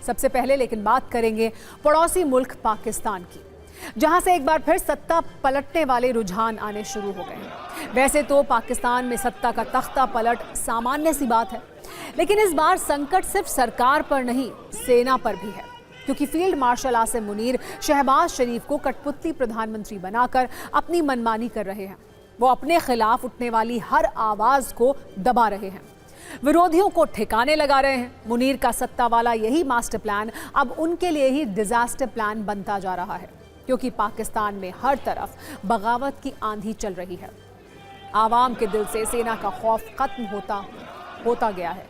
सबसे पहले लेकिन बात करेंगे पड़ोसी मुल्क पाकिस्तान की, जहां से एक बार फिर सत्ता पलटने वाले रुझान आने शुरू हो गए हैं। वैसे तो पाकिस्तान में सत्ता का तख्ता पलट सामान्य सी बात है, लेकिन इस बार संकट सिर्फ सरकार पर नहीं, सेना पर भी है, क्योंकि फील्ड मार्शल आसिम मुनीर शहबाज शरीफ को कठपुतली प्रधानमंत्री बनाकर अपनी मनमानी कर रहे हैं। वो अपने खिलाफ उठने वाली हर आवाज को दबा रहे हैं, विरोधियों को ठिकाने लगा रहे हैं। मुनीर का सत्ता वाला यही मास्टर प्लान अब उनके लिए ही डिजास्टर प्लान बनता जा रहा है, क्योंकि पाकिस्तान में हर तरफ बगावत की आंधी चल रही है। आवाम के दिल से सेना का खौफ खत्म होता गया है।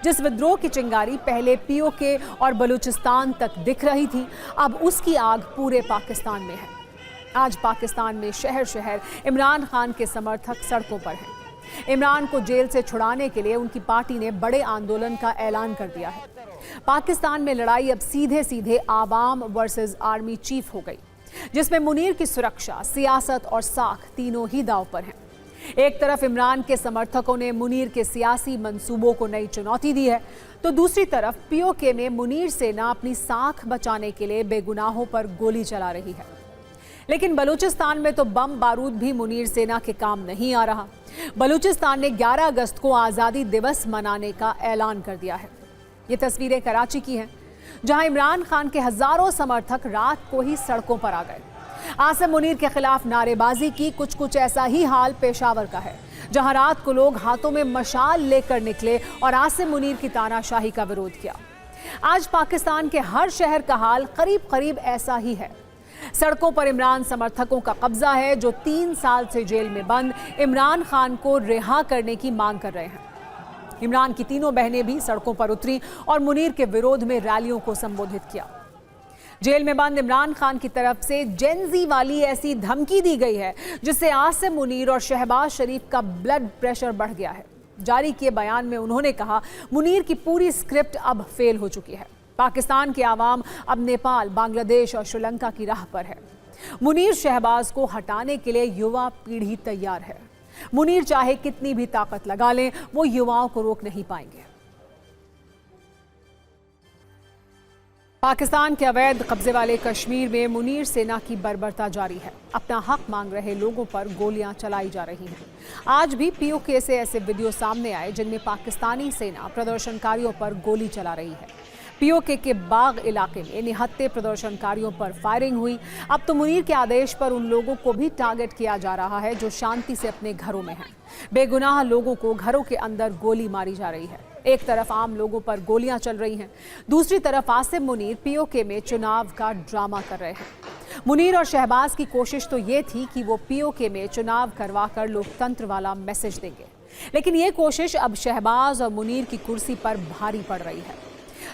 जिस विद्रोह की चिंगारी पहले पीओके और बलूचिस्तान तक दिख रही थी, अब उसकी आग पूरे पाकिस्तान में है। आज पाकिस्तान में शहर शहर इमरान खान के समर्थक सड़कों पर हैं। इमरान को जेल से छुड़ाने के लिए उनकी पार्टी ने बड़े आंदोलन का ऐलान कर दिया है। पाकिस्तान में लड़ाई अब सीधे सीधे आवाम वर्सेस आर्मी चीफ हो गई, जिसमें मुनीर की सुरक्षा, सियासत और साख तीनों ही दांव पर हैं। एक तरफ इमरान के समर्थकों ने मुनीर के सियासी मंसूबों को नई चुनौती दी है, तो दूसरी तरफ पीओके में मुनीर सेना अपनी साख बचाने के लिए बेगुनाहों पर गोली चला रही है। लेकिन बलूचिस्तान में तो बम बारूद भी मुनीर सेना के काम नहीं आ रहा। बलूचिस्तान ने 11 अगस्त को आज़ादी दिवस मनाने का ऐलान कर दिया है। ये तस्वीरें कराची की हैं, जहां इमरान खान के हजारों समर्थक रात को ही सड़कों पर आ गए। आसिम मुनीर के खिलाफ नारेबाजी की। कुछ ऐसा ही हाल पेशावर का है, जहां रात को लोग हाथों में मशाल लेकर निकले और आसिम मुनीर की तानाशाही का विरोध किया। आज पाकिस्तान के हर शहर का हाल करीब करीब ऐसा ही है। सड़कों पर इमरान समर्थकों का कब्जा है, जो 3 साल से जेल में बंद इमरान खान को रिहा करने की मांग कर रहे हैं। इमरान की तीनों बहनें भी सड़कों पर उतरी और मुनीर के विरोध में रैलियों को संबोधित किया। जेल में बंद इमरान खान की तरफ से जेनजी वाली ऐसी धमकी दी गई है, जिससे आसिम मुनीर और शहबाज शरीफ का ब्लड प्रेशर बढ़ गया है। जारी किए बयान में उन्होंने कहा, मुनीर की पूरी स्क्रिप्ट अब फेल हो चुकी है। पाकिस्तान के आवाम अब नेपाल, बांग्लादेश और श्रीलंका की राह पर है। मुनीर शहबाज को हटाने के लिए युवा पीढ़ी तैयार है। मुनीर चाहे कितनी भी ताकत लगा लें, वो युवाओं को रोक नहीं पाएंगे। पाकिस्तान के अवैध कब्जे वाले कश्मीर में मुनीर सेना की बर्बरता जारी है। अपना हक मांग रहे लोगों पर गोलियां चलाई जा रही हैं। आज भी पीओके से ऐसे वीडियो सामने आए जिनमें पाकिस्तानी सेना प्रदर्शनकारियों पर गोली चला रही है। पीओके के बाग इलाके में निहत्थे प्रदर्शनकारियों पर फायरिंग हुई। अब तो मुनीर के आदेश पर उन लोगों को भी टारगेट किया जा रहा है जो शांति से अपने घरों में हैं। बेगुनाह लोगों को घरों के अंदर गोली मारी जा रही है। एक तरफ आम लोगों पर गोलियां चल रही हैं, दूसरी तरफ आसिम मुनीर पीओके में चुनाव का ड्रामा कर रहे हैं। मुनीर और शहबाज की कोशिश तो ये थी कि वो पीओके में चुनाव करवाकर लोकतंत्र वाला मैसेज देंगे, लेकिन ये कोशिश अब शहबाज और मुनीर की कुर्सी पर भारी पड़ रही है।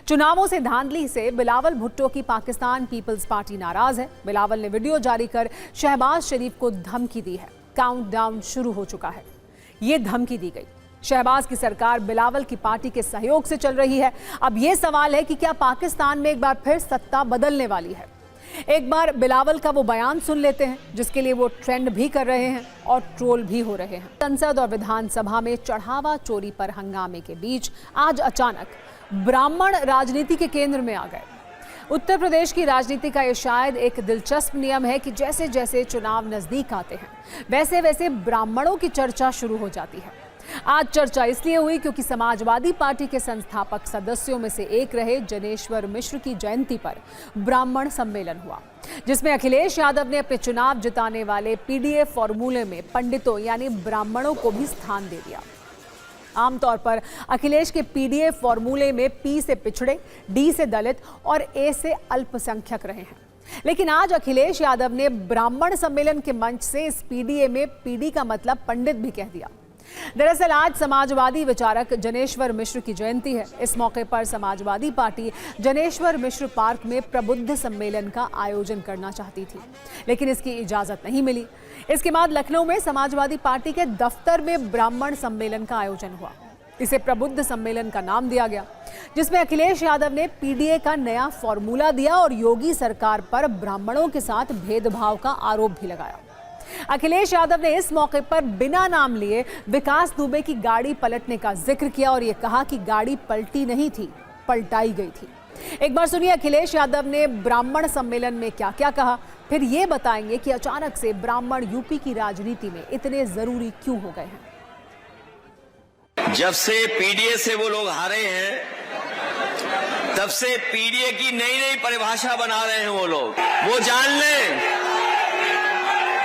चुनावों से धांधली से बिलावल भुट्टो की पाकिस्तान पीपल्स पार्टी नाराज है। बिलावल ने वीडियो जारी कर शहबाज शरीफ को धमकी दी है। काउंटडाउन शुरू हो चुका है, ये धमकी दी गई। शहबाज की सरकार बिलावल की पार्टी के सहयोग से चल रही है। अब यह सवाल है कि क्या पाकिस्तान में एक बार फिर सत्ता बदलने वाली है। एक बार बिलावल का वो बयान सुन लेते हैं, जिसके लिए वो ट्रेंड भी कर रहे हैं और ट्रोल भी हो रहे हैं। संसद और विधानसभा में चढ़ावा चोरी पर हंगामे के बीच आज अचानक ब्राह्मण राजनीति के केंद्र में आ गए। उत्तर प्रदेश की राजनीति का यह शायद एक दिलचस्प नियम है कि जैसे जैसे चुनाव नजदीक आते हैं, वैसे वैसे ब्राह्मणों की चर्चा शुरू हो जाती है। आज चर्चा इसलिए हुई क्योंकि समाजवादी पार्टी के संस्थापक सदस्यों में से एक रहे जनेश्वर मिश्र की जयंती पर ब्राह्मण सम्मेलन हुआ, जिसमें अखिलेश यादव ने अपने चुनाव जिताने वाले पीडीए फॉर्मूले में पंडितों यानी ब्राह्मणों को भी स्थान दे दिया। आमतौर पर अखिलेश के पीडीए फॉर्मूले में पी से पिछड़े, डी से दलित और ए से अल्पसंख्यक रहे हैं, लेकिन आज अखिलेश यादव ने ब्राह्मण सम्मेलन के मंच से इस पीडीए में पीडी का मतलब पंडित भी कह दिया। दरअसल आज समाजवादी विचारक जनेश्वर मिश्र की जयंती है। इस मौके पर समाजवादी पार्टी जनेश्वर मिश्र पार्क में प्रबुद्ध सम्मेलन का आयोजन करना चाहती थी, लेकिन इसकी इजाजत नहीं मिली। इसके बाद लखनऊ में समाजवादी पार्टी के दफ्तर में ब्राह्मण सम्मेलन का आयोजन हुआ। इसे प्रबुद्ध सम्मेलन का नाम दिया गया, जिसमें अखिलेश यादव ने पीडीए का नया फॉर्मूला दिया और योगी सरकार पर ब्राह्मणों के साथ भेदभाव का आरोप भी लगाया। अखिलेश यादव ने इस मौके पर बिना नाम लिए विकास दुबे की गाड़ी पलटने का जिक्र किया और यह कहा कि गाड़ी पलटी नहीं थी, पलटाई गई थी। एक बार सुनिए अखिलेश यादव ने ब्राह्मण सम्मेलन में क्या क्या कहा, फिर ये बताएंगे कि अचानक से ब्राह्मण यूपी की राजनीति में इतने जरूरी क्यों हो गए हैं। जब से पीडीए से वो लोग हारे हैं, तब से पीडीए की नई नई परिभाषा बना रहे हैं वो लोग। वो जान लें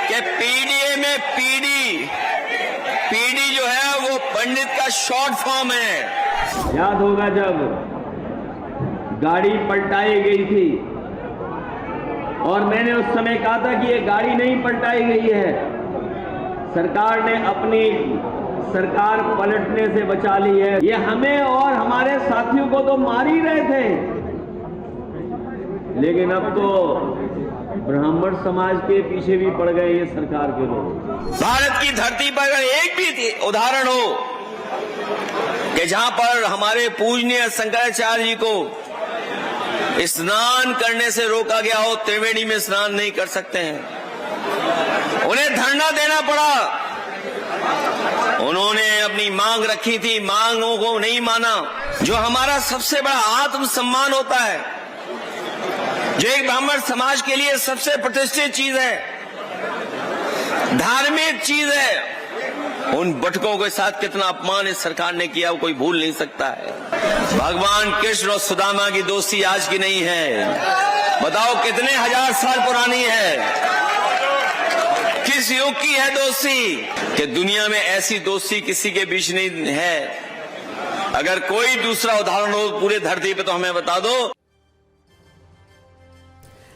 कि पीडीए में पीडी जो है वो पंडित का शॉर्ट फॉर्म है। याद होगा जब गाड़ी पलटाई गई थी और मैंने उस समय कहा था कि ये गाड़ी नहीं पलटाई गई है, सरकार ने अपनी सरकार पलटने से बचा ली है। ये हमें और हमारे साथियों को तो मार ही रहे थे, लेकिन अब तो ब्राह्मण समाज के पीछे भी पड़ गए ये सरकार के लोग। भारत की धरती पर अगर एक भी उदाहरण हो कि जहां पर हमारे पूजनीय शंकराचार्य जी को स्नान करने से रोका गया हो, त्रिवेणी में स्नान नहीं कर सकते हैं, उन्हें धरना देना पड़ा। उन्होंने अपनी मांग रखी थी, मांगों को नहीं माना। जो हमारा सबसे बड़ा आत्मसम्मान होता है, जो एक ब्राह्मण समाज के लिए सबसे प्रतिष्ठित चीज है, धार्मिक चीज है, उन बटकों के साथ कितना अपमान इस सरकार ने किया वो कोई भूल नहीं सकता है। भगवान कृष्ण और सुदामा की दोस्ती आज की नहीं है, बताओ कितने हजार साल पुरानी है। किस युग की है दोस्ती कि दुनिया में ऐसी दोस्ती किसी के बीच नहीं है। अगर कोई दूसरा उदाहरण हो पूरे धरती पे तो हमें बता दो।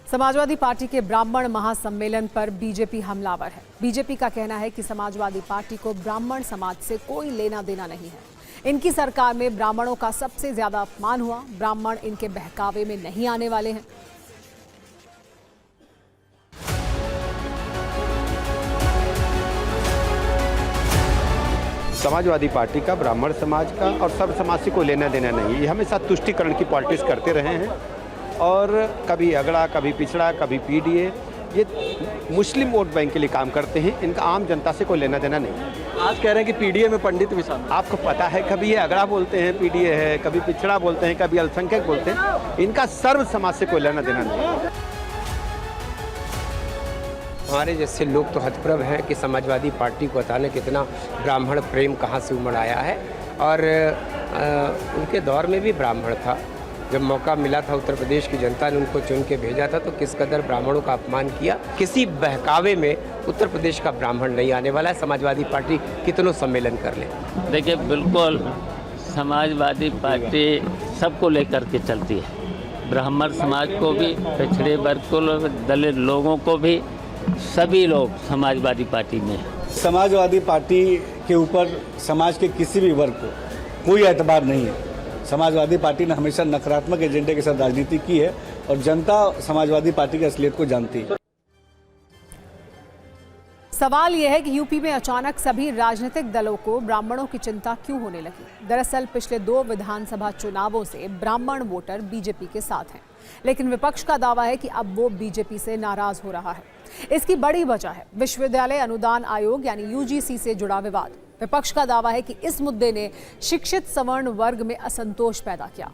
समाजवादी पार्टी के ब्राह्मण महासम्मेलन पर बीजेपी हमलावर है। बीजेपी का कहना है कि समाजवादी पार्टी को ब्राह्मण समाज से कोई लेना देना नहीं है। इनकी सरकार में ब्राह्मणों का सबसे ज्यादा अपमान हुआ, ब्राह्मण इनके बहकावे में नहीं आने वाले हैं। समाजवादी पार्टी का ब्राह्मण समाज का और सब समाज से कोई लेना देना नहीं है। ये हमेशा तुष्टिकरण की पॉलिटिक्स करते रहे हैं और कभी अगड़ा, कभी पिछड़ा, कभी पीडीए। ये मुस्लिम वोट बैंक के लिए काम करते हैं, इनका आम जनता से कोई लेना देना नहीं है। आज कह रहे हैं कि पीडीए में पंडित भी शामिल। आपको पता है, कभी ये अगड़ा बोलते हैं पीडीए है, कभी पिछड़ा बोलते हैं, कभी अल्पसंख्यक बोलते हैं। इनका सर्व समाज से कोई लेना देना नहीं है। हमारे जैसे लोग तो हतप्रभ हैं कि समाजवादी पार्टी को अचानक इतना ब्राह्मण प्रेम कहाँ से उमड़ आया है। और उनके दौर में भी ब्राह्मण था, जब मौका मिला था उत्तर प्रदेश की जनता ने उनको चुन के भेजा था तो किस कदर ब्राह्मणों का अपमान किया। किसी बहकावे में उत्तर प्रदेश का ब्राह्मण नहीं आने वाला है, समाजवादी पार्टी कितनों सम्मेलन कर ले। देखिए, बिल्कुल समाजवादी पार्टी सबको लेकर के चलती है, ब्राह्मण समाज को भी, पिछड़े वर्ग को, दलित लोगों को भी, सभी लोग समाजवादी पार्टी में हैं। समाजवादी पार्टी के ऊपर समाज के किसी भी वर्ग को कोई एतबार नहीं है। समाजवादी पार्टी ने हमेशा नकारात्मक एजेंडे के साथ राजनीति की है और जनता समाजवादी पार्टी की असलियत को जानती है। सवाल यह है कि यूपी में अचानक सभी राजनीतिक दलों को ब्राह्मणों की चिंता क्यों होने लगी। दरअसल पिछले 2 विधानसभा चुनावों से ब्राह्मण वोटर बीजेपी के साथ हैं, लेकिन विपक्ष का दावा है कि अब वो बीजेपी से नाराज हो रहा है। इसकी बड़ी वजह है विश्वविद्यालय अनुदान आयोग यानी यूजीसी से जुड़ा विवाद। विपक्ष का दावा है कि इस मुद्दे ने शिक्षित सवर्ण वर्ग में असंतोष पैदा किया।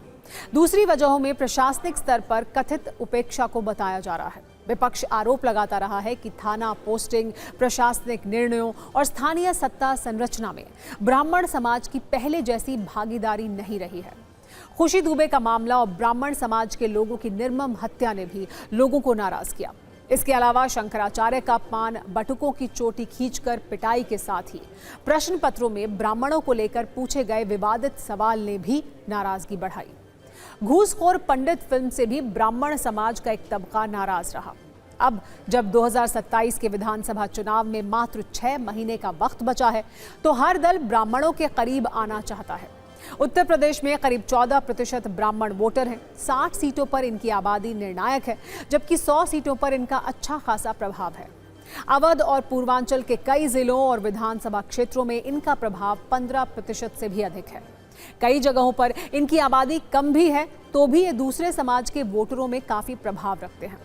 दूसरी वजहों में प्रशासनिक स्तर पर कथित उपेक्षा को बताया जा रहा है। विपक्ष आरोप लगाता रहा है कि थाना पोस्टिंग, प्रशासनिक निर्णयों और स्थानीय सत्ता संरचना में ब्राह्मण समाज की पहले जैसी भागीदारी नहीं रही है। खुशी दुबे का मामला और ब्राह्मण समाज के लोगों की निर्मम हत्या ने भी लोगों को नाराज किया। इसके अलावा शंकराचार्य का अपमान, बटुकों की चोटी खींचकर पिटाई के साथ ही प्रश्न पत्रों में ब्राह्मणों को लेकर पूछे गए विवादित सवाल ने भी नाराजगी बढ़ाई। घूसखोर पंडित फिल्म से भी ब्राह्मण समाज का एक तबका नाराज रहा। अब जब 2027 के विधानसभा चुनाव में मात्र 6 महीने का वक्त बचा है, तो हर दल ब्राह्मणों के करीब आना चाहता है। उत्तर प्रदेश में करीब 14% ब्राह्मण वोटर हैं। 60 सीटों पर इनकी आबादी निर्णायक है, जबकि 100 सीटों पर इनका अच्छा खासा प्रभाव है। अवध और पूर्वांचल के कई जिलों और विधानसभा क्षेत्रों में इनका प्रभाव 15% से भी अधिक है। कई जगहों पर इनकी आबादी कम भी है, तो भी ये दूसरे समाज के वोटरों में काफी प्रभाव रखते हैं।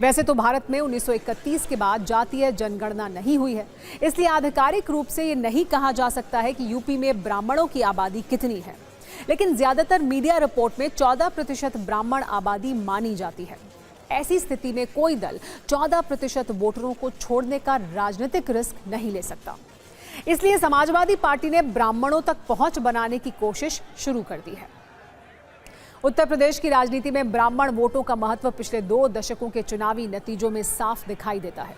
वैसे तो भारत में 1931 के बाद जातीय जनगणना नहीं हुई है, इसलिए आधिकारिक रूप से ये नहीं कहा जा सकता है कि यूपी में ब्राह्मणों की आबादी कितनी है। लेकिन ज्यादातर मीडिया रिपोर्ट में 14% ब्राह्मण आबादी मानी जाती है। ऐसी स्थिति में कोई दल 14% वोटरों को छोड़ने का राजनीतिक रिस्क नहीं ले सकता। इसलिए समाजवादी पार्टी ने ब्राह्मणों तक पहुंच बनाने की कोशिश शुरू कर दी है। उत्तर प्रदेश की राजनीति में ब्राह्मण वोटों का महत्व पिछले 2 दशकों के चुनावी नतीजों में साफ दिखाई देता है,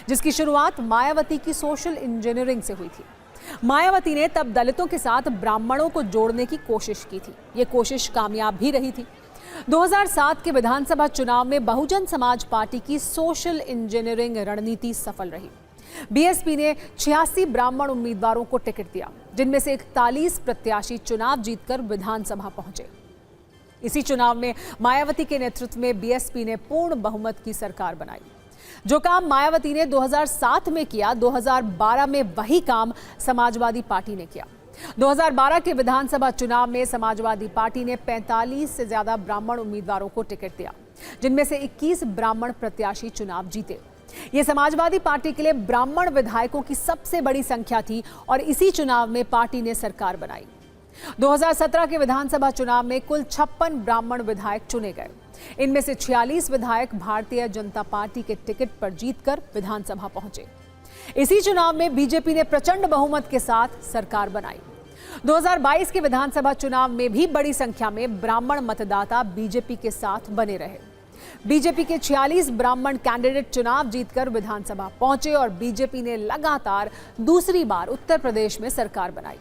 जिसकी शुरुआत मायावती की सोशल इंजीनियरिंग से हुई थी। मायावती ने तब दलितों के साथ ब्राह्मणों को जोड़ने की कोशिश की थी। ये कोशिश कामयाब भी रही थी। 2007 के विधानसभा चुनाव में बहुजन समाज पार्टी की सोशल इंजीनियरिंग रणनीति सफल रही। बीएसपी ने 86 ब्राह्मण उम्मीदवारों को टिकट दिया, जिनमें से 41 प्रत्याशी चुनाव जीतकर विधानसभा पहुंचे। इसी चुनाव में मायावती के नेतृत्व में बीएसपी ने पूर्ण बहुमत की सरकार बनाई। जो काम मायावती ने 2007 में किया, 2012 में वही काम समाजवादी पार्टी ने किया। 2012 के विधानसभा चुनाव में समाजवादी पार्टी ने 45 से ज्यादा ब्राह्मण उम्मीदवारों को टिकट दिया, जिनमें से 21 ब्राह्मण प्रत्याशी चुनाव जीते। ये समाजवादी पार्टी के लिए ब्राह्मण विधायकों की सबसे बड़ी संख्या थी और इसी चुनाव में पार्टी ने सरकार बनाई। 2017 के विधानसभा चुनाव में कुल 56 ब्राह्मण विधायक चुने गए। इनमें से 46 विधायक भारतीय जनता पार्टी के टिकट पर जीतकर विधानसभा पहुंचे। इसी चुनाव में बीजेपी ने प्रचंड बहुमत के साथ सरकार बनाई। 2022 के विधानसभा चुनाव में भी बड़ी संख्या में ब्राह्मण मतदाता बीजेपी के साथ बने रहे। बीजेपी के 46 ब्राह्मण कैंडिडेट चुनाव जीतकर विधानसभा पहुंचे और बीजेपी ने लगातार दूसरी बार उत्तर प्रदेश में सरकार बनाई।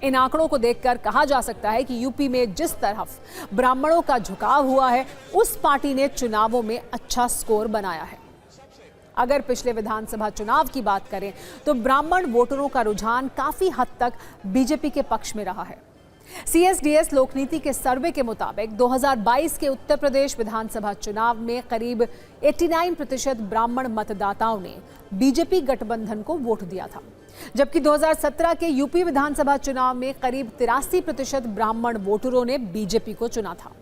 इन आंकड़ों को देखकर कहा जा सकता है कि यूपी में जिस तरफ ब्राह्मणों का झुकाव हुआ है, उस पार्टी ने चुनावों में अच्छा स्कोर बनाया है। अगर पिछले विधानसभा चुनाव की बात करें तो ब्राह्मण वोटरों का रुझान काफी हद तक बीजेपी के पक्ष में रहा है। CSDS लोकनीति के सर्वे के मुताबिक 2022 के उत्तर प्रदेश विधानसभा चुनाव में करीब 89% ब्राह्मण मतदाताओं ने बीजेपी गठबंधन को वोट दिया था, जबकि 2017 के यूपी विधानसभा चुनाव में करीब 83% ब्राह्मण वोटरों ने बीजेपी को चुना था।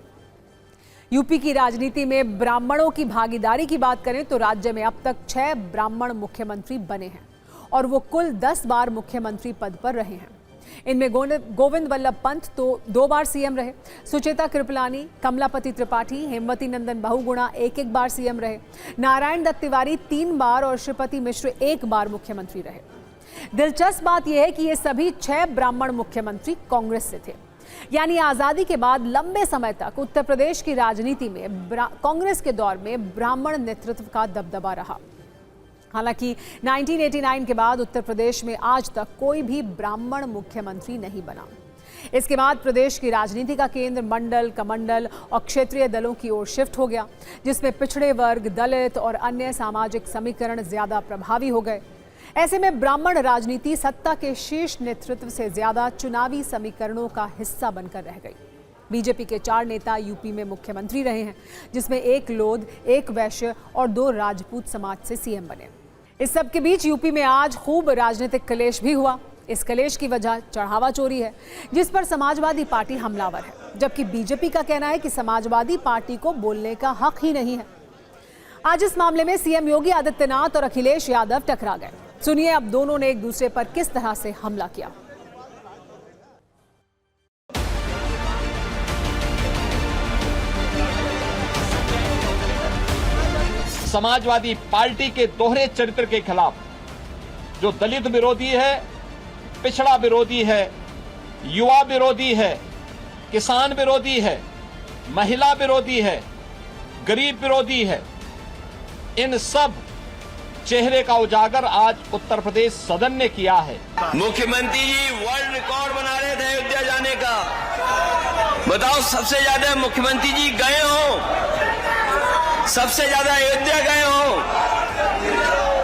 यूपी की राजनीति में ब्राह्मणों की भागीदारी की बात करें तो राज्य में अब तक 6 ब्राह्मण मुख्यमंत्री बने हैं और वो कुल 10 बार मुख्यमंत्री पद पर रहे हैं। इनमें गोविंद वल्लभ पंत तो 2 बार सीएम रहे, सुचेता कृपलानी, कमलापति त्रिपाठी, हेमवती नंदन बहुगुणा 1 बार सीएम रहे, नारायण दत्त तिवारी 3 बार और श्रीपति मिश्र 1 बार मुख्यमंत्री रहे। दिलचस्प बात यह है कि ये सभी 6 ब्राह्मण मुख्यमंत्री कांग्रेस से थे, यानी आजादी के बाद लंबे समय तक उत्तर प्रदेश की राजनीति में कांग्रेस के दौर में ब्राह्मण नेतृत्व का दबदबा रहा। हालांकि 1989 के बाद उत्तर प्रदेश में आज तक कोई भी ब्राह्मण मुख्यमंत्री नहीं बना। इसके बाद प्रदेश की राजनीति का केंद्र मंडल, कमंडल और क्षेत्रीय दलों की ओर शिफ्ट हो गया, जिसमें पिछड़े वर्ग, दलित और अन्य सामाजिक समीकरण ज्यादा प्रभावी हो गए। ऐसे में ब्राह्मण राजनीति सत्ता के शीर्ष नेतृत्व से ज्यादा चुनावी समीकरणों का हिस्सा बनकर रह गई। बीजेपी के 4 नेता यूपी में मुख्यमंत्री रहे हैं, जिसमें 1 लोध, 1 वैश्य और 2 राजपूत समाज से सीएम बने। इस सब के बीच यूपी में आज खूब राजनीतिक कलेश भी हुआ। इस कलेश की वजह चढ़ावा चोरी है, जिस पर समाजवादी पार्टी हमलावर है, जबकि बीजेपी का कहना है कि समाजवादी पार्टी को बोलने का हक ही नहीं है। आज इस मामले में सीएम योगी आदित्यनाथ और अखिलेश यादव टकरा गए। सुनिए अब दोनों ने एक दूसरे पर किस तरह से हमला किया। समाजवादी पार्टी के दोहरे चरित्र के खिलाफ, जो दलित विरोधी है, पिछड़ा विरोधी है, युवा विरोधी है, किसान विरोधी है, महिला विरोधी है, गरीब विरोधी है, इन सब चेहरे का उजागर आज उत्तर प्रदेश सदन ने किया है। मुख्यमंत्री जी वर्ल्ड रिकॉर्ड बना रहे थे अयोध्या जाने का। बताओ, सबसे ज्यादा मुख्यमंत्री जी गए हो, सबसे ज्यादा अयोध्या गए हो,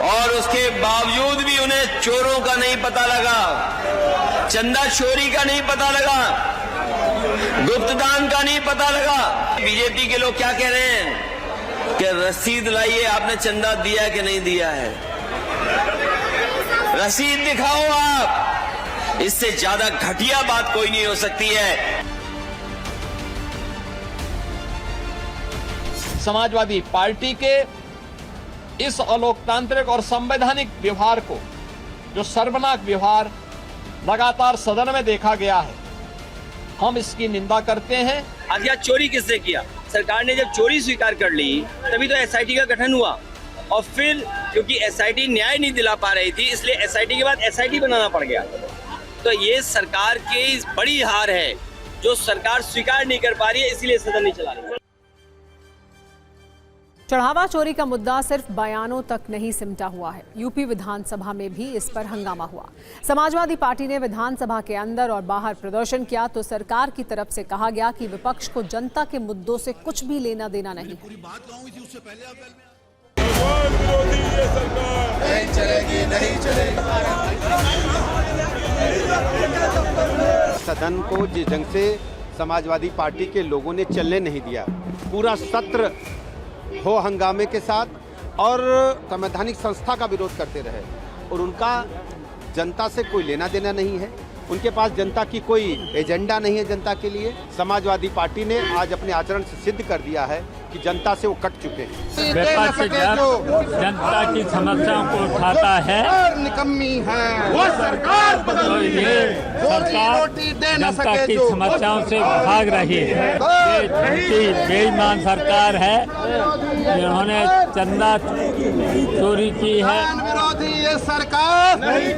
और उसके बावजूद भी उन्हें चोरों का नहीं पता लगा, चंदा चोरी का नहीं पता लगा, गुप्तदान का नहीं पता लगा। बीजेपी के लोग क्या कह रहे हैं कि रसीद लाइए, आपने चंदा दिया कि नहीं दिया है, रसीद दिखाओ आप। इससे ज्यादा घटिया बात कोई नहीं हो सकती है। समाजवादी पार्टी के इस अलोकतांत्रिक और संवैधानिक व्यवहार को, जो शर्मनाक व्यवहार लगातार सदन में देखा गया है, हम इसकी निंदा करते हैं। आज चोरी किसने किया? सरकार ने जब चोरी स्वीकार कर ली तभी तो एसआईटी का गठन हुआ, और फिर क्योंकि एसआईटी न्याय नहीं दिला पा रही थी इसलिए एसआईटी के बाद एसआईटी बनाना पड़ गया। तो ये सरकार की बड़ी हार है जो सरकार स्वीकार नहीं कर पा रही है, इसलिए सदन नहीं चला रही। चढ़ावा चोरी का मुद्दा सिर्फ बयानों तक नहीं सिमटा हुआ है। यूपी विधानसभा में भी इस पर हंगामा हुआ। समाजवादी पार्टी ने विधानसभा के अंदर और बाहर प्रदर्शन किया तो सरकार की तरफ से कहा गया कि विपक्ष को जनता के मुद्दों से कुछ भी लेना देना नहीं है। सदन को जिस ढंग से समाजवादी पार्टी के लोगों ने चलने नहीं दिया, पूरा सत्र हो हंगामे के साथ और संवैधानिक संस्था का विरोध करते रहे, और उनका जनता से कोई लेना देना नहीं है, उनके पास जनता की कोई एजेंडा नहीं है जनता के लिए। समाजवादी पार्टी ने आज अपने आचरण से सिद्ध कर दिया है कि जनता से वो कट चुके हैं। विपक्ष जब जनता की समस्याओं को उठाता है निकम्मी है वो सरकार, तो ये सरकार जनता की समस्याओं से भाग रही है। ये झूठी बेईमान सरकार है जिन्होंने चंदा चोरी की है, विरोधी ये सरकार,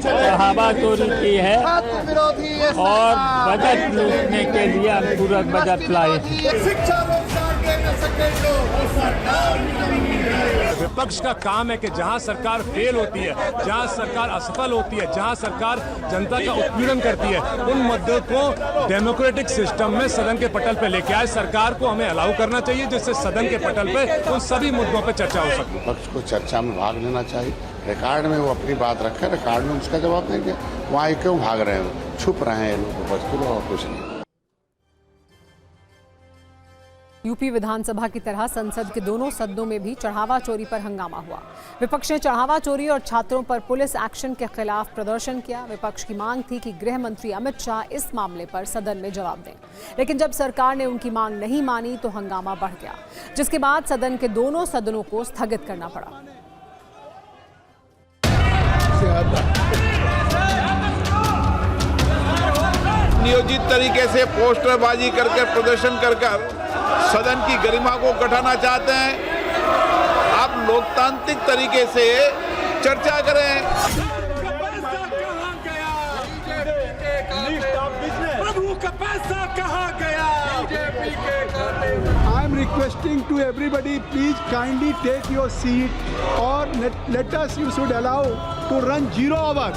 चढ़ावा चोरी की है विरोधी ये और बजट लूटने के लिए अनुपूरक बजट लाए हैं। शिक्षा रोजगार दे न सके जो वो सरकार। विपक्ष का काम है कि जहां सरकार फेल होती है, जहां सरकार असफल होती है, जहां सरकार जनता का उत्पीड़न करती है, उन मुद्दों को डेमोक्रेटिक सिस्टम में सदन के पटल पे लेके आए। सरकार को हमें अलाउ करना चाहिए जिससे सदन के पटल पे उन सभी मुद्दों पे चर्चा हो सके। विपक्ष को चर्चा में भाग लेना चाहिए। रिकॉर्ड में वो अपनी बात रखे, रिकॉर्ड में उसका जवाब देंगे। वहाँ क्यों भाग रहे हैं, छुप रहे हैं लोग, विपक्ष और कुछ नहीं। यूपी विधानसभा की तरह संसद के दोनों सदनों में भी चढ़ावा चोरी पर हंगामा हुआ। विपक्ष ने चढ़ावा चोरी और छात्रों पर पुलिस एक्शन के खिलाफ प्रदर्शन किया। विपक्ष की मांग थी कि गृह मंत्री अमित शाह इस मामले पर सदन में जवाब दें, लेकिन जब सरकार ने उनकी मांग नहीं मानी तो हंगामा बढ़ गया, जिसके बाद सदन के दोनों सदनों को स्थगित करना पड़ा। नियोजित तरीके से पोस्टरबाजी करके प्रदर्शन कर सदन की गरिमा को घटाना चाहते हैं। आप लोकतांत्रिक तरीके से चर्चा करें। प्रभु का पैसा कहाँ गया? I am requesting to everybody, please kindly take your seat or let us, you should allow to run 0 hour।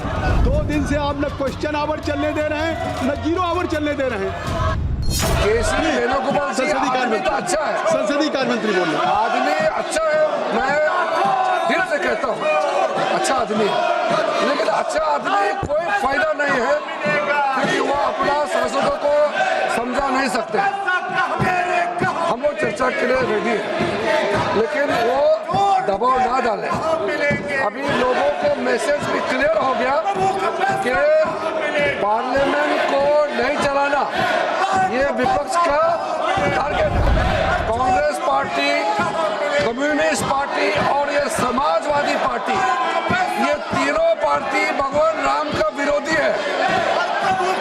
2 दिन से आप न क्वेश्चन आवर चलने दे रहे हैं न 0 आवर चलने दे रहे हैं। केसरी वेणुगोपाल संसदीय कार्य मंत्री अच्छा है, संसदीय कार्य मंत्री बोल रहे हैं। आदमी अच्छा है, मैं दिल से कहता हूँ अच्छा आदमी है, लेकिन अच्छा आदमी कोई फायदा नहीं है क्योंकि वो अपना सांसदों को समझा नहीं सकते। हम लोग चर्चा के लिए रेडी है, लेकिन वो दबाव ना डालें। अभी लोगों को मैसेज भी क्लियर हो गया कि पार्लियामेंट को नहीं चलाना ये विपक्ष का टारगेट है। कांग्रेस पार्टी, कम्युनिस्ट पार्टी और ये समाजवादी पार्टी, ये तीनों पार्टी भगवान राम का विरोधी है।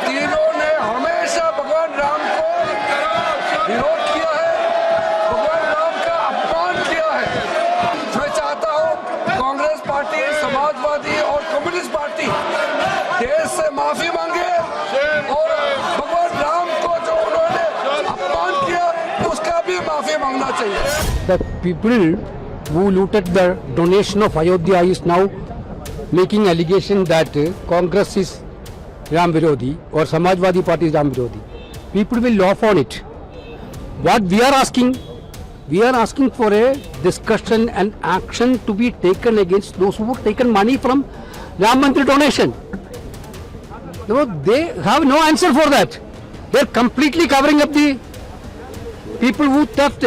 तीनों ने हमेशा भगवान राम को विरोध किया है, भगवान राम का अपमान किया है। मैं चाहता हूँ कांग्रेस पार्टी, समाजवादी और कम्युनिस्ट पार्टी देश से माफी मांगे और भगवान राम को जो उन्होंने अपमान किया उसका भी माफी मांगना चाहिए। The people who looted the donation of Ayodhya is now making allegation that Congress is Ram Virodhi or Samajwadi Party is Ram Virodhi. People will laugh on it. What we are asking for a discussion and action to be taken against those who have taken money from Ram Mandir donation. No, they have no answer for that. They are completely covering up the people who theft.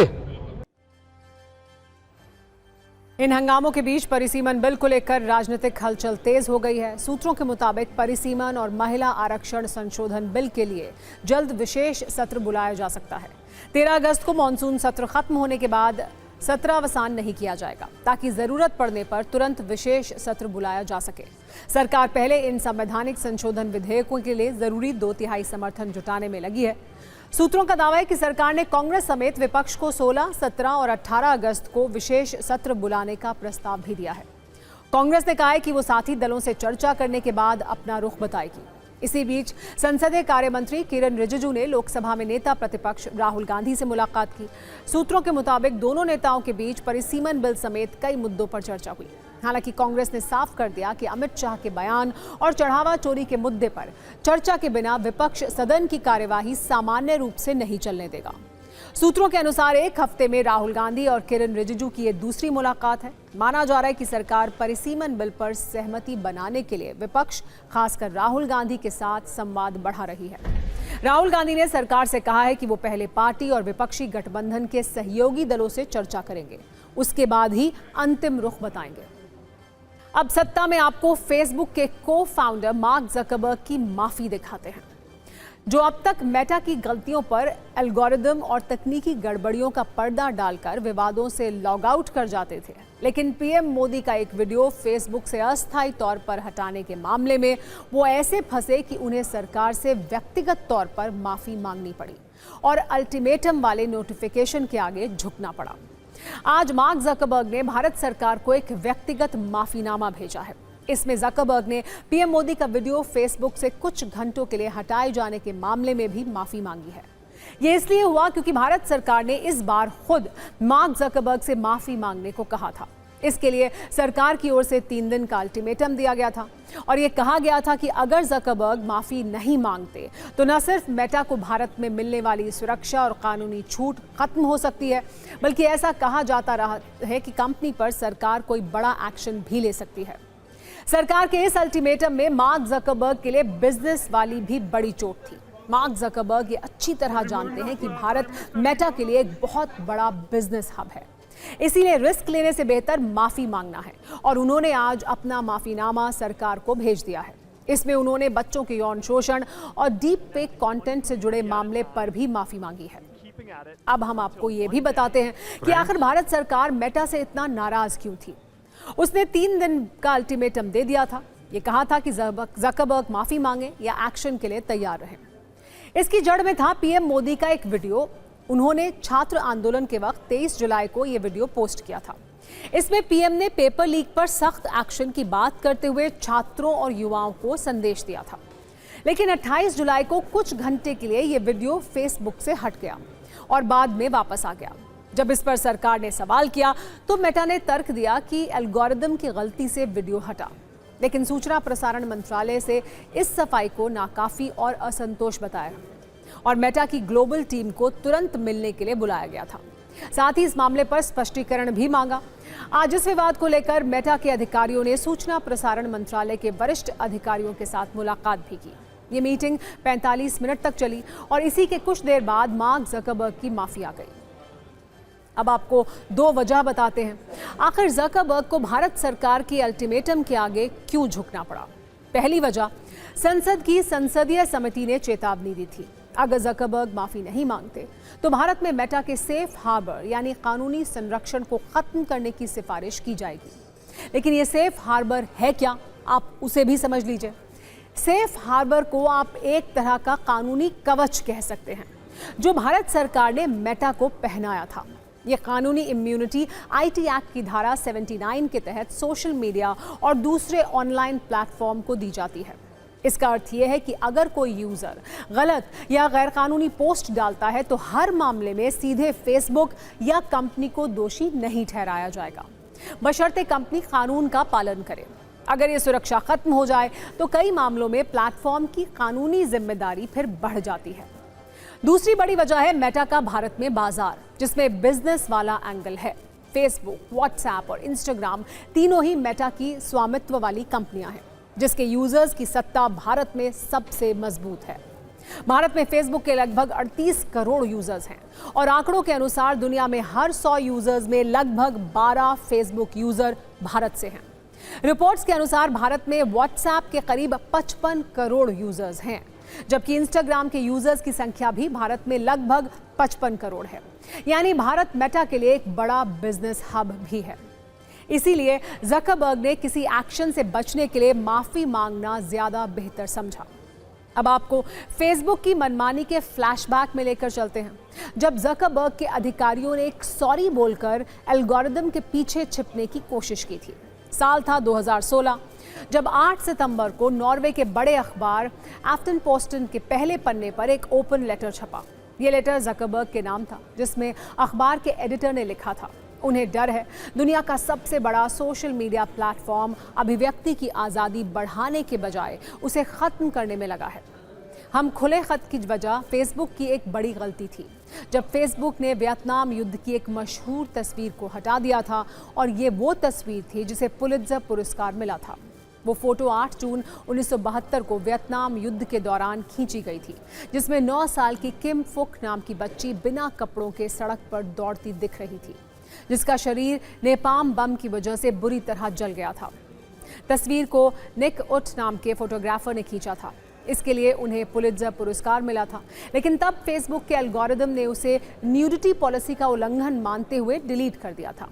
इन हंगामों के बीच परिसीमन bill को लेकर राजनीतिक हलचल तेज हो गई है। सूत्रों के मुताबिक परिसीमन और महिला आरक्षण संशोधन बिल के लिए जल्द विशेष सत्र बुलाया जा सकता है। 13 अगस्त को मॉनसून सत्र खत्म होने के बाद सत्र अवसान नहीं किया जाएगा ताकि जरूरत पड़ने पर तुरंत विशेष सत्र बुलाया जा सके। सरकार पहले इन संवैधानिक संशोधन विधेयकों के लिए जरूरी 2/3 समर्थन जुटाने में लगी है। सूत्रों का दावा है कि सरकार ने कांग्रेस समेत विपक्ष को 16, 17 और 18 अगस्त को विशेष सत्र बुलाने का प्रस्ताव भी दिया है। कांग्रेस ने कहा है कि वो साथी दलों से चर्चा करने के बाद अपना रुख बताएगी। इसी बीच संसदीय कार्य मंत्री किरण रिजिजू ने लोकसभा में नेता प्रतिपक्ष राहुल गांधी से मुलाकात की। सूत्रों के मुताबिक दोनों नेताओं के बीच परिसीमन बिल समेत कई मुद्दों पर चर्चा हुई। हालांकि कांग्रेस ने साफ कर दिया कि अमित शाह के बयान और चढ़ावा चोरी के मुद्दे पर चर्चा के बिना विपक्ष सदन की कार्यवाही सामान्य रूप से नहीं चलने देगा। सूत्रों के अनुसार एक हफ्ते में राहुल गांधी और किरण रिजिजू की ये दूसरी मुलाकात है। माना जा रहा है कि सरकार परिसीमन बिल पर सहमति बनाने के लिए विपक्ष, खासकर राहुल गांधी के साथ संवाद बढ़ा रही है। राहुल गांधी ने सरकार से कहा है कि वो पहले पार्टी और विपक्षी गठबंधन के सहयोगी दलों से चर्चा करेंगे, उसके बाद ही अंतिम रुख बताएंगे। अब सत्ता में आपको फेसबुक के को फाउंडर मार्क जकरबर्ग की माफी दिखाते हैं, जो अब तक मेटा की गलतियों पर एल्गोरिदम और तकनीकी गड़बड़ियों का पर्दा डालकर विवादों से लॉग आउट कर जाते थे। लेकिन पीएम मोदी का एक वीडियो फेसबुक से अस्थायी तौर पर हटाने के मामले में वो ऐसे फंसे कि उन्हें सरकार से व्यक्तिगत तौर पर माफी मांगनी पड़ी और अल्टीमेटम वाले नोटिफिकेशन के आगे झुकना पड़ा। आज मार्क जकरबर्ग ने भारत सरकार को एक व्यक्तिगत माफीनामा भेजा है। इसमें जकरबर्ग ने पीएम मोदी का वीडियो फेसबुक से कुछ घंटों के लिए हटाए जाने के मामले में भी माफी मांगी है। ये इसलिए हुआ क्योंकि भारत सरकार ने इस बार खुद मार्क जकरबर्ग से माफी मांगने को कहा था। इसके लिए सरकार की ओर से 3 दिन का अल्टीमेटम दिया गया था और ये कहा गया था कि अगर जकरबर्ग माफी नहीं मांगते तो न सिर्फ मेटा को भारत में मिलने वाली सुरक्षा और कानूनी छूट खत्म हो सकती है, बल्कि ऐसा कहा जाता रहा है कि कंपनी पर सरकार कोई बड़ा एक्शन भी ले सकती है। सरकार के इस अल्टीमेटम में मार्क जकरबर्ग के लिए बिजनेस वाली भी बड़ी चोट थी। मार्क जकरबर्ग ये अच्छी तरह जानते हैं कि भारत मेटा के लिए एक बहुत बड़ा बिजनेस हब है, इसीलिए रिस्क लेने से बेहतर माफी मांगना है और उन्होंने आज अपना माफीनामा सरकार को भेज दिया है। इसमें उन्होंने बच्चों के यौन शोषण और डीप फेक कंटेंट से जुड़े मामले पर भी माफी मांगी है। अब हम आपको ये भी बताते हैं कि आखिर भारत सरकार मेटा से इतना नाराज क्यों थी। उसने 3 दिन का अल्टीमेटम दे दिया था। ये कहा था कि जकरबर्ग माफी मांगे या एक्शन के लिए तैयार रहें। इसकी जड़ में था पीएम मोदी का एक वीडियो। उन्होंने छात्र आंदोलन के वक्त 23 जुलाई को यह वीडियो पोस्ट किया था। इसमें पीएम ने पेपर लीक पर सख्त एक्शन की बात करते हुए छात्रों और युवाओं को संदेश दिया था। लेकिन 28 जुलाई को कुछ घंटे के लिए यह वीडियो फेसबुक से हट गया और बाद में वापस आ गया। जब इस पर सरकार ने सवाल किया तो मेटा ने तर्क दिया कि एल्गोरिदम की गलती से वीडियो हटा, लेकिन सूचना प्रसारण मंत्रालय से इस सफाई को नाकाफी और असंतोष बताया और मेटा की ग्लोबल टीम को तुरंत मिलने के लिए बुलाया गया था। साथ ही इस मामले पर स्पष्टीकरण भी मांगा। आज इस विवाद को लेकर मेटा के अधिकारियों ने सूचना प्रसारण मंत्रालय के वरिष्ठ अधिकारियों के साथ मुलाकात भी की। ये मीटिंग 45 मिनट तक चली और इसी के कुछ देर बाद मार्क जकरबर्ग की माफी आ गई। अब आपको 2 वजह बताते हैं आखिर जकरबर्ग को भारत सरकार की अल्टीमेटम के आगे क्यों झुकना पड़ा। पहली वजह, संसद की संसदीय समिति ने चेतावनी दी थी, अगर जकरबर्ग माफी नहीं मांगते तो भारत में मेटा के सेफ हार्बर यानी कानूनी संरक्षण को खत्म करने की सिफारिश की जाएगी। लेकिन ये सेफ हार्बर है क्या, आप उसे भी समझ लीजिए। सेफ हार्बर को आप एक तरह का कानूनी कवच कह सकते हैं जो भारत सरकार ने मेटा को पहनाया था। ये कानूनी इम्यूनिटी आईटी एक्ट की धारा 79 के तहत सोशल मीडिया और दूसरे ऑनलाइन प्लेटफॉर्म को दी जाती है। इसका अर्थ यह है कि अगर कोई यूजर गलत या गैरकानूनी पोस्ट डालता है तो हर मामले में सीधे फेसबुक या कंपनी को दोषी नहीं ठहराया जाएगा, बशर्ते कंपनी कानून का पालन करे। अगर ये सुरक्षा खत्म हो जाए तो कई मामलों में प्लेटफॉर्म की कानूनी जिम्मेदारी फिर बढ़ जाती है। दूसरी बड़ी वजह है मेटा का भारत में बाजार, जिसमें बिजनेस वाला एंगल है। फेसबुक, व्हाट्सएप और इंस्टाग्राम तीनों ही मेटा की स्वामित्व वाली कंपनियां हैं, जिसके यूजर्स की सत्ता भारत में सबसे मजबूत है। भारत में फेसबुक के लगभग 38 करोड़ यूजर्स हैं और आंकड़ों के अनुसार दुनिया में हर 100 यूजर्स में लगभग 12 फेसबुक यूजर भारत से हैं। रिपोर्ट्स के अनुसार भारत में व्हाट्सएप के करीब 55 करोड़ यूजर्स हैं, जबकि इंस्टाग्राम के यूजर्स की संख्या भी भारत में लगभग 55 करोड़ है। यानी भारत मेटा के लिए एक बड़ा बिजनेस हब भी है। इसीलिए ज़करबर्ग ने किसी एक्शन से बचने के लिए माफी मांगना ज्यादा बेहतर समझा। अब आपको फेसबुक की मनमानी के फ्लैशबैक में लेकर चलते हैं, जब ज़करबर्ग के अधिकारियों ने एक सॉरी बोलकर एल्गोरिदम के पीछे छिपने की कोशिश की थी। साल था 2016, जब 8 सितंबर को नॉर्वे के बड़े अखबार आफ्टनपोस्टन के पहले पन्ने पर एक ओपन लेटर छपा। ये लेटर ज़करबर्ग के नाम था, जिसमें अखबार के एडिटर ने लिखा था, उन्हें डर है दुनिया का सबसे बड़ा सोशल मीडिया प्लेटफॉर्म अभिव्यक्ति की आज़ादी बढ़ाने के बजाय उसे ख़त्म करने में लगा है। हम खुले खत की वजह फेसबुक की एक बड़ी गलती थी, जब फेसबुक ने वियतनाम युद्ध की एक मशहूर तस्वीर को हटा दिया था, और ये वो तस्वीर थी जिसे पुलित्ज़र पुरस्कार मिला था। वो फोटो 8 जून 1972 को वियतनाम युद्ध के दौरान खींची गई थी, जिसमें 9 साल की किम फुक नाम की बच्ची बिना कपड़ों के सड़क पर दौड़ती दिख रही थी, जिसका शरीर नेपाम बम की वजह से बुरी तरह जल गया था। तस्वीर को निक उट नाम के फोटोग्राफर ने खींचा था। इसके लिए उन्हें पुलित्ज़र पुरस्कार मिला था, लेकिन तब फेसबुक के एल्गोरिदम ने उसे न्यूडिटी पॉलिसी का उल्लंघन मानते हुए डिलीट कर दिया था।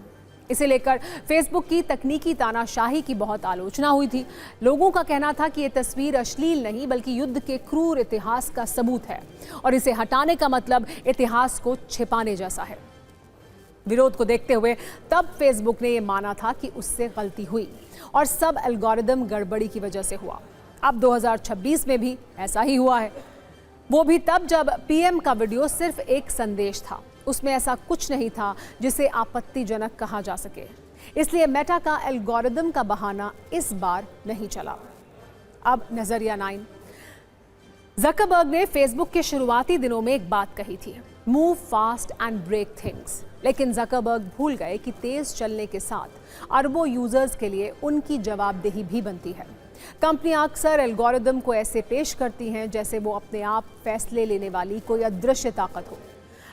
इसे लेकर फेसबुक की तकनीकी तानाशाही की बहुत आलोचना हुई थी। लोगों का कहना था कि ये तस्वीर अश्लील नहीं बल्कि युद्ध के क्रूर इतिहास का सबूत है, और इसे हटाने का मतलब इतिहास को छिपाने जैसा है। विरोध को देखते हुए तब फेसबुक ने यह माना था कि उससे गलती हुई और सब एल्गोरिदम गड़बड़ी की वजह से हुआ। अब 2026 में भी ऐसा ही हुआ है, वो भी तब जब पीएम का वीडियो सिर्फ एक संदेश था, उसमें ऐसा कुछ नहीं था जिसे आपत्तिजनक कहा जा सके। इसलिए मेटा का एल्गोरिदम का बहाना इस बार नहीं चला। अब नजरिया 9। ज़करबर्ग ने फेसबुक के शुरुआती दिनों में एक बात कही थी, move fast and break things. लेकिन ज़करबर्ग भूल गए कि तेज चलने के साथ अरबों यूजर्स के लिए उनकी जवाबदेही भी बनती है। कंपनियां अक्सर एल्गोरिदम को ऐसे पेश करती हैं जैसे वो अपने आप फैसले लेने वाली कोई अदृश्य ताकत हो,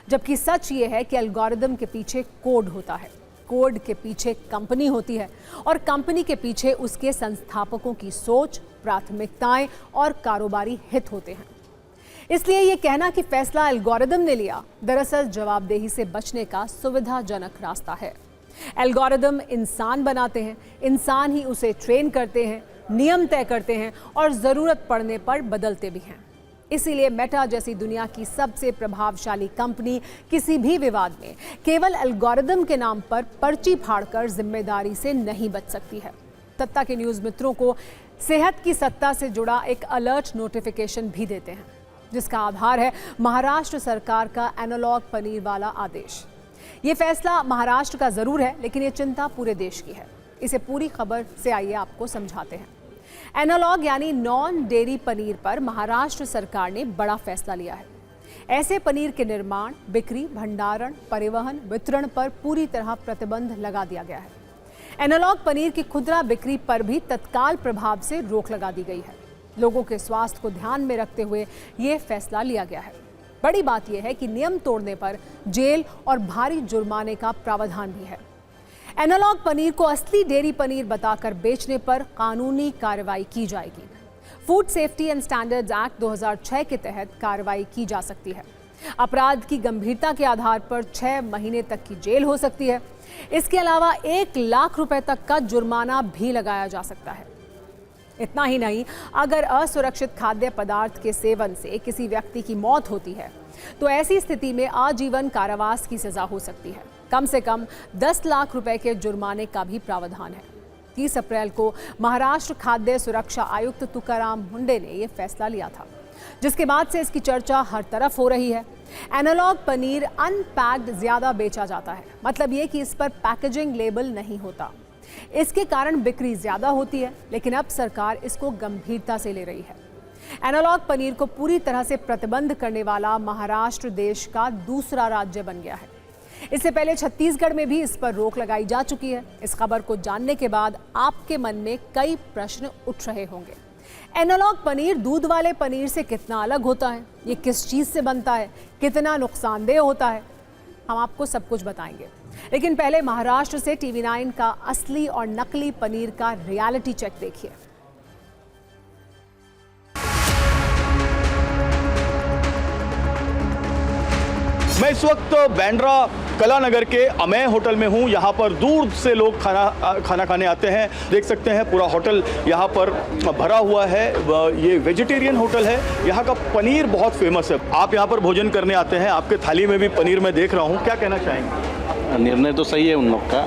जबकि सच ये है कि एल्गोरिदम के पीछे कोड होता है, कोड के पीछे कंपनी होती है, और कंपनी के पीछे उसके संस्थापकों की सोच, प्राथमिकताएं और कारोबारी हित होते हैं। इसलिए ये कहना कि फैसला एल्गोरिदम ने लिया, दरअसल जवाबदेही से बचने का सुविधाजनक रास्ता है। एल्गोरिदम इंसान बनाते हैं, इंसान ही उसे ट्रेन करते हैं, नियम तय करते हैं और ज़रूरत पड़ने पर बदलते भी हैं। इसीलिए मेटा जैसी दुनिया की सबसे प्रभावशाली कंपनी किसी भी विवाद में केवल एल्गोरिदम के नाम पर पर्ची फाड़कर जिम्मेदारी से नहीं बच सकती है। सत्ता के न्यूज़ मित्रों को सेहत की सत्ता से जुड़ा एक अलर्ट नोटिफिकेशन भी देते हैं, जिसका आधार है महाराष्ट्र सरकार का एनालॉग पनीर वाला आदेश। ये फैसला महाराष्ट्र का जरूर है, लेकिन ये चिंता पूरे देश की है। इसे पूरी खबर से आइए आपको समझाते हैं। एनालॉग यानी नॉन डेयरी पनीर पर महाराष्ट्र सरकार ने बड़ा फैसला लिया है। ऐसे पनीर के निर्माण, बिक्री, भंडारण, परिवहन, वितरण पर पूरी तरह प्रतिबंध लगा दिया गया है। एनालॉग पनीर की खुदरा बिक्री पर भी तत्काल प्रभाव से रोक लगा दी गई है। लोगों के स्वास्थ्य को ध्यान में रखते हुए ये फैसला लिया गया है। बड़ी बात यह है कि नियम तोड़ने पर जेल और भारी जुर्माने का प्रावधान भी है। एनालॉग पनीर को असली डेयरी पनीर बताकर बेचने पर कानूनी कार्रवाई की जाएगी। Food safety and standards act 2006 के तहत कार्रवाई की जा सकती है। अपराध की गंभीरता के आधार पर 6 महीने तक की जेल हो सकती है। इसके अलावा 1 लाख रुपए तक का जुर्माना भी लगाया जा सकता है। इतना ही नहीं, अगर असुरक्षित खाद्य पदार्थ के सेवन से किसी व्यक्ति की मौत होती है तो ऐसी स्थिति में आजीवन कारावास की सजा हो सकती है। कम से कम 10 लाख रुपए के जुर्माने का भी प्रावधान है। 30 अप्रैल को महाराष्ट्र खाद्य सुरक्षा आयुक्त तुकाराम मुंडे ने यह फैसला लिया था, जिसके बाद से इसकी चर्चा हर तरफ हो रही है। एनालॉग पनीर अनपैक्ड ज्यादा बेचा जाता है, मतलब ये कि इस पर पैकेजिंग लेबल नहीं होता। इसके कारण बिक्री ज्यादा होती है, लेकिन अब सरकार इसको गंभीरता से ले रही है। एनालॉग पनीर को पूरी तरह से प्रतिबंध करने वाला महाराष्ट्र देश का दूसरा राज्य बन गया है। इससे पहले छत्तीसगढ़ में भी इस पर रोक लगाई जा चुकी है। इस खबर को जानने के बाद आपके मन में कई प्रश्न उठ रहे होंगे। एनालॉग पनीर दूध वाले पनीर से कितना अलग होता है? ये किस चीज से बनता है? कितना नुकसानदेह होता है? हम आपको सब कुछ बताएंगे, लेकिन पहले महाराष्ट्र से TV9 का असली और नकली पनीर का रियलिटी चेक देखिए। मैं इस वक्त बांद्रा कलानगर के अमेय होटल में हूं। यहां पर दूर से लोग खाना खाने आते हैं। देख सकते हैं पूरा होटल यहां पर भरा हुआ है। ये वेजिटेरियन होटल है। यहां का पनीर बहुत फेमस है। आप यहां पर भोजन करने आते हैं, आपके थाली में भी पनीर मैं देख रहा हूं, क्या कहना चाहेंगे? निर्णय तो सही है उन लोग का,